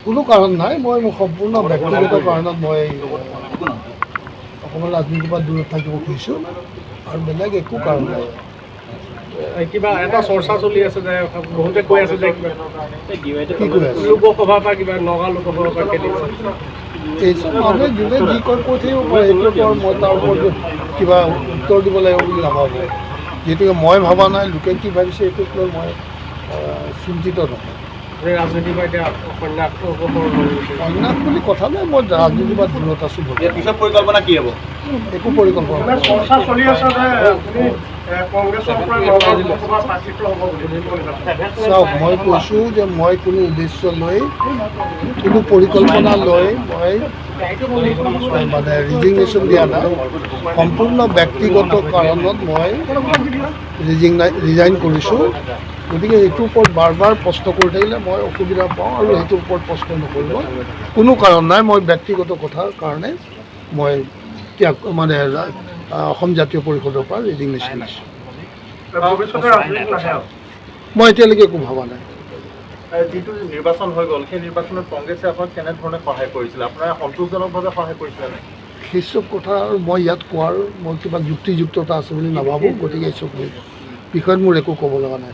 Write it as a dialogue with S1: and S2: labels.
S1: কোনো কাৰণ নাই, মই সম্পূৰ্ণ ব্যক্তিগত কাৰণত মই অকণমান ৰাজনীতিৰ পৰা দূৰত থাকিব খুজিছোঁ আৰু বেলেগ একো কাৰণ নাই।
S2: কিবা এটা চৰ্চা চলি আছে যে বহুতে কৈ আছে যে
S1: কি কৈ আছে
S2: লোকসভাৰ পৰা কিবা নগাঁও লোকসভাৰ পৰা খেলিব।
S1: এইচব মানুহে যোনে যি কয় কৈ থাকিব পাৰে, এইটোতো আৰু মই তাৰ ওপৰত কিবা উত্তৰ দিব লাগিব বুলি নাভাবোঁ। যিহেতুকে মই ভবা নাই, লোকে কি ভাবিছে এইটোক লৈ মই চিন্তিত নহয়।
S2: ৰাজনীতিৰ পৰা এতিয়া
S1: অন্যাস বুলি কথা নাই, মই ৰাজনীতিৰ পৰা দূৰত আছোঁ।
S3: পিছত পৰিকল্পনা কি হ'ব?
S1: একো পৰিকল্পনা নাই।
S2: চৰ্চা চলি আছে যে আপুনি কংগ্ৰেছৰ পৰা নগাঁও লোকসভাৰ প্ৰাৰ্থিত্ব হ'ব বুলি।
S1: চাওক, মই কৈছোঁ যে মই কোনো উদ্দেশ্য লৈ কোনো পৰিকল্পনা লৈ মই মানে ৰিজিগনেশ্যন দিয়া নাই। সম্পূৰ্ণ ব্যক্তিগত কাৰণত মই ৰিজাইন কৰিছোঁ। গতিকে এইটোৰ ওপৰত বাৰ বাৰ প্ৰশ্ন কৰি থাকিলে মই অসুবিধা পাওঁ আৰু সেইটোৰ ওপৰত প্ৰশ্ন নকৰিব কোনো কাৰণ নাই। মই ব্যক্তিগত কথাৰ কাৰণে মই মানে অসম জাতীয় পৰিষদৰ পৰা ৰিজিগনেশ্যন দিছোঁ। মই এতিয়ালৈকে একো ভবা নাই।
S3: যিটো নিৰ্বাচন হৈ গ'ল, সেই নিৰ্বাচনত কংগ্ৰেছে আপোনাক কেনেধৰণে সহায় কৰিছিলে? আপোনাৰ সন্তোষজনকভাৱে সহায় কৰিছিলে নে?
S1: সেইচব কথা আৰু মই ইয়াত কোৱাৰ মই কিবা যুক্তিযুক্ততা আছে বুলি নাভাবোঁ। গতিকে এইচব বিষয়ত মোৰ একো ক'ব লগা নাই।